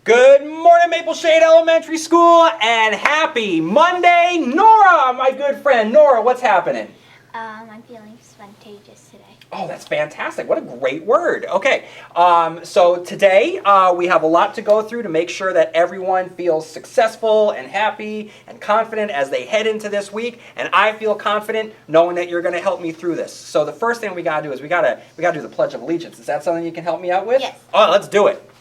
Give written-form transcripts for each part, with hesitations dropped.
Good morning, Maple Shade Elementary School, and happy Monday, Nora, my good friend. Nora, what's happening? I'm feeling spontaneous today. Oh, that's fantastic. What a great word. Okay, so today we have a lot to go through to make sure that everyone feels successful and happy and confident as they head into this week. And I feel confident knowing that you're going to help me through this. So the first thing we got to do is we got to do the Pledge of Allegiance. Is that something you can help me out with? Yes. Oh, let's do it.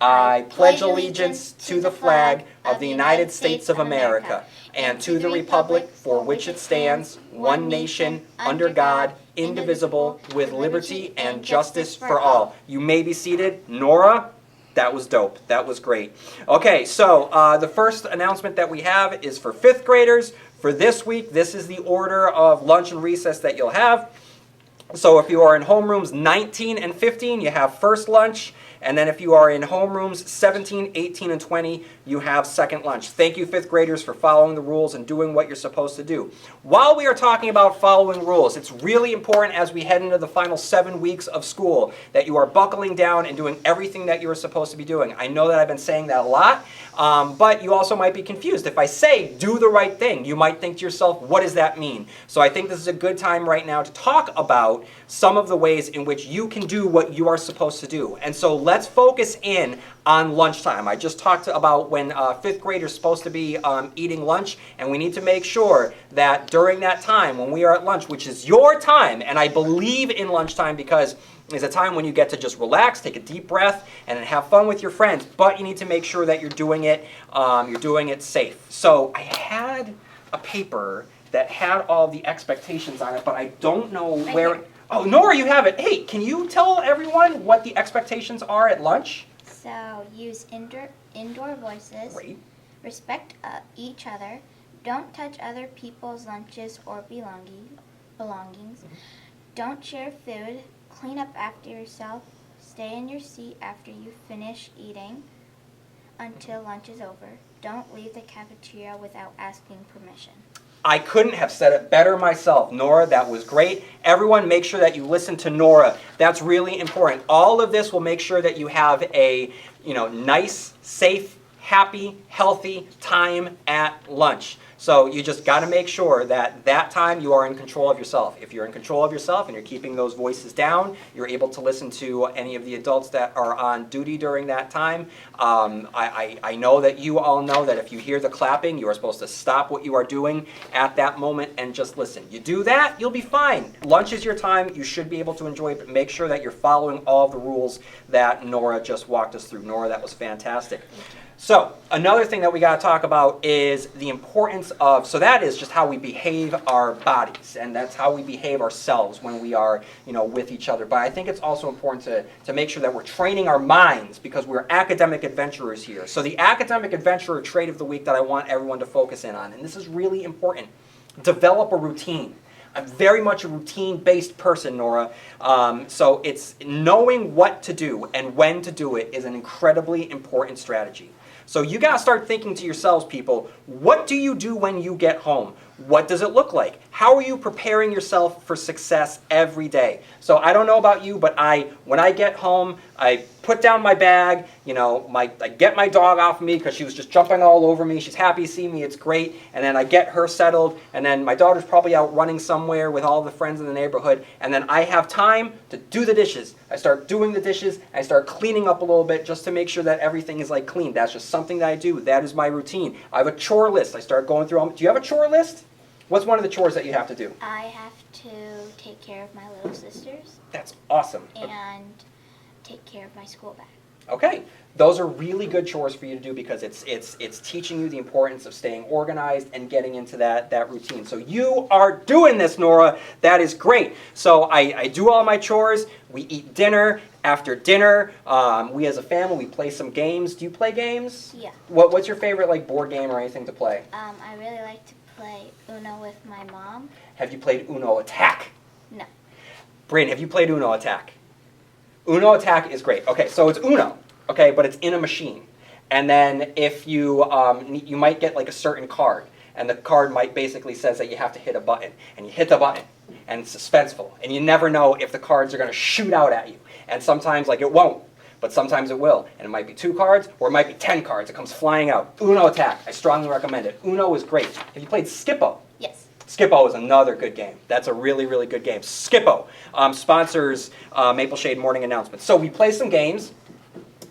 I pledge allegiance to the flag of the United States of America and to the republic for which it stands, one nation, under God, indivisible, with liberty and justice for all. You may be seated. Nora, that was dope. That was great. Okay, so the first announcement that we have is for fifth graders. For this week, this is the order of lunch and recess that you'll have. So if you are in homerooms 19 and 15, you have first lunch. And then if you are in homerooms 17, 18, and 20, you have second lunch. Thank you, fifth graders, for following the rules and doing what you're supposed to do. While we are talking about following rules, it's really important as we head into the final 7 weeks of school that you are buckling down and doing everything that you are supposed to be doing. I know that I've been saying that a lot, but you also might be confused. If I say do the right thing, you might think to yourself, what does that mean? So I think this is a good time right now to talk about some of the ways in which you can do what you are supposed to do. And so let's focus in on lunchtime. I just talked about when fifth graders are supposed to be eating lunch, and we need to make sure that during that time when we are at lunch, which is your time, and I believe in lunchtime because it's a time when you get to just relax, take a deep breath, and have fun with your friends, but you need to make sure that you're doing it safe. So I had a paper that had all the expectations on it, but I don't know where. Oh, Nora, you have it. Hey, can you tell everyone what the expectations are at lunch? So use indoor voices. Great. Respect each other. Don't touch other people's lunches or belongings. Mm-hmm. Don't share food. Clean up after yourself. Stay in your seat after you finish eating until lunch is over. Don't leave the cafeteria without asking permission. I couldn't have said it better myself. Nora, that was great. Everyone, make sure that you listen to Nora. That's really important. All of this will make sure that you have a, nice, safe, happy, healthy time at lunch. So you just got to make sure that that time you are in control of yourself. If you're in control of yourself and you're keeping those voices down, you're able to listen to any of the adults that are on duty during that time. I know that you all know that if you hear the clapping, you are supposed to stop what you are doing at that moment and just listen. You do that, you'll be fine. Lunch is your time. You should be able to enjoy it, but make sure that you're following all of the rules that Nora just walked us through. Nora, that was fantastic. So another thing that we got to talk about is the importance of, so that is just how we behave our bodies, and that's how we behave ourselves when we are, with each other. But I think it's also important to make sure that we're training our minds because we're academic adventurers here. So the academic adventurer trait of the week that I want everyone to focus in on, and this is really important, develop a routine. I'm very much a routine-based person, Nora. So it's knowing what to do and when to do it is an incredibly important strategy. So you got to start thinking to yourselves, people, what do you do when you get home? What does it look like? How are you preparing yourself for success every day? So I don't know about you, but when I get home, I put down my bag, I get my dog off of me because she was just jumping all over me. She's happy to see me, it's great. And then I get her settled, and then my daughter's probably out running somewhere with all the friends in the neighborhood, and then I have time to do the dishes. I start doing the dishes, I start cleaning up a little bit just to make sure that everything is clean. That's just something that I do. That is my routine. I have a chore list. I start going through them. Do you have a chore list? What's one of the chores that you have to do? I have to take care of my little sisters. That's awesome. And take care of my school bag. Okay, those are really good chores for you to do because it's teaching you the importance of staying organized and getting into that routine. So you are doing this, Nora. That is great. So I do all my chores. We eat dinner. After dinner, we as a family, we play some games. Do you play games? Yeah. What's your favorite board game or anything to play? I really like to play Uno with my mom. Have you played Uno Attack? No. Bryn, have you played Uno Attack? Uno Attack is great. Okay, so it's Uno, okay, but it's in a machine. And then if you might get a certain card, and the card might basically says that you have to hit a button, and you hit the button, and it's suspenseful, and you never know if the cards are going to shoot out at you. And sometimes it won't. but sometimes it will. And it might be 2 cards, or it might be 10 cards. It comes flying out. Uno Attack. I strongly recommend it. Uno is great. Have you played Skippo? Yes. Skippo is another good game. That's a really, really good game. Skippo sponsors Maple Shade Morning Announcements. So we play some games,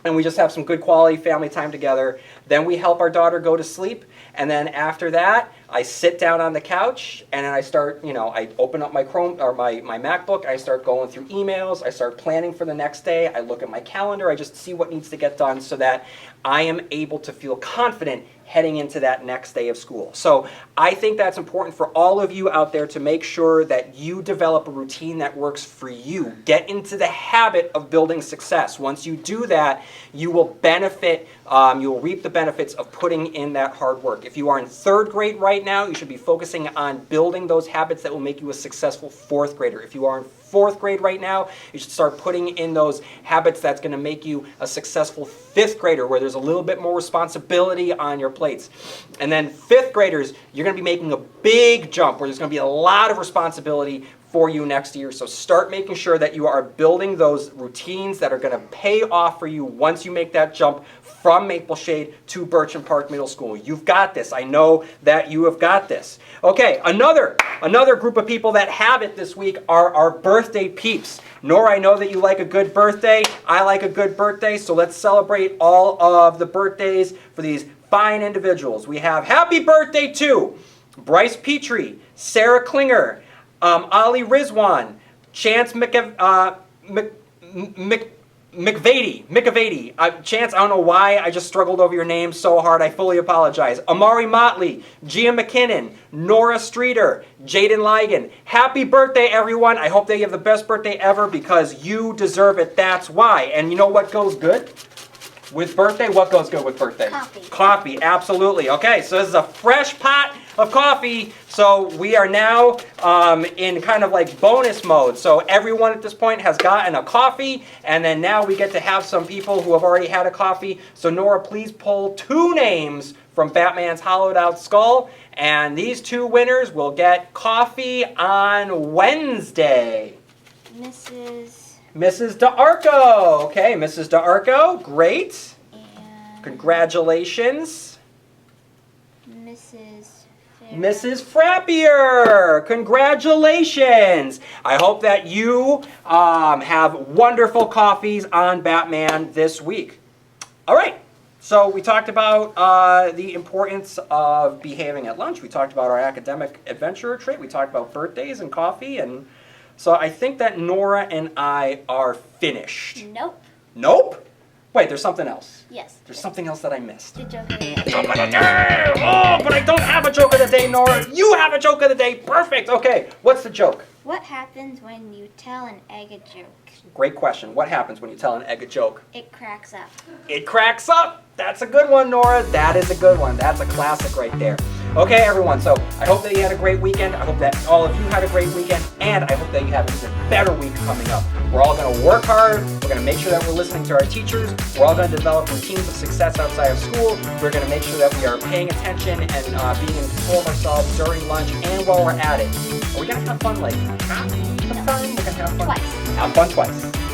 and we just have some good quality family time together. Then we help our daughter go to sleep. And then after that, I sit down on the couch and then I start, I open up my Chrome or my MacBook. I start going through emails. I start planning for the next day. I look at my calendar. I just see what needs to get done so that I am able to feel confident heading into that next day of school. So I think that's important for all of you out there to make sure that you develop a routine that works for you. Get into the habit of building success. Once you do that, you will benefit, you will reap the benefits of putting in that hard work. If you are in 3rd grade right now, you should be focusing on building those habits that will make you a successful 4th grader. If you are in 4th grade right now, you should start putting in those habits that's going to make you a successful 5th grader, where there's a little bit more responsibility on your plates. And then 5th graders, you're going to be making a big jump where there's going to be a lot of responsibility for you next year. So start making sure that you are building those routines that are going to pay off for you once you make that jump from Maple Shade to Bircham Park Middle School. You've got this. I know that you have got this. Okay, another group of people that have it this week are our birthday peeps. Nora, I know that you like a good birthday. I like a good birthday, so let's celebrate all of the birthdays for these fine individuals. We have happy birthday to Bryce Petrie, Sarah Klinger, Ali Rizwan, Chance McVady. Chance, I don't know why I just struggled over your name so hard. I fully apologize. Amari Motley, Gia McKinnon, Nora Streeter, Jaden Ligon. Happy birthday, everyone. I hope that you have the best birthday ever because you deserve it. That's why. And you know what goes good with birthday? What goes good with birthday? Coffee. Coffee, absolutely. Okay, so this is a fresh pot of coffee. So we are now in kind of like bonus mode. So everyone at this point has gotten a coffee, and then now we get to have some people who have already had a coffee. So Nora, please pull 2 names from Batman's Hollowed Out Skull, and these 2 winners will get coffee on Wednesday. Mrs. DeArco. Okay, Mrs. DeArco, great. And Congratulations. Mrs. Frappier, congratulations. I hope that you have wonderful coffees on Batman this week. All right, so we talked about the importance of behaving at lunch. We talked about our academic adventure retreat. We talked about birthdays and coffee. And so I think that Nora and I are finished. Nope. Nope? Wait, there's something else. Yes. There's something else that I missed. The joke of the day. Joke of the day! Oh, but I don't have a joke of the day, Nora. You have a joke of the day. Perfect. Okay, what's the joke? What happens when you tell an egg a joke? Great question. What happens when you tell an egg a joke? It cracks up. It cracks up. That's a good one, Nora. That is a good one. That's a classic right there. Okay, everyone, so I hope that you had a great weekend. I hope that all of you had a great weekend, and I hope that you have an even better week coming up. We're all going to work hard. We're going to make sure that we're listening to our teachers. We're all going to develop routines of success outside of school. We're going to make sure that we are paying attention and being in control of ourselves during lunch and while we're at it. Are we going to have fun like half the time? We're going to have fun? Twice. Have fun twice.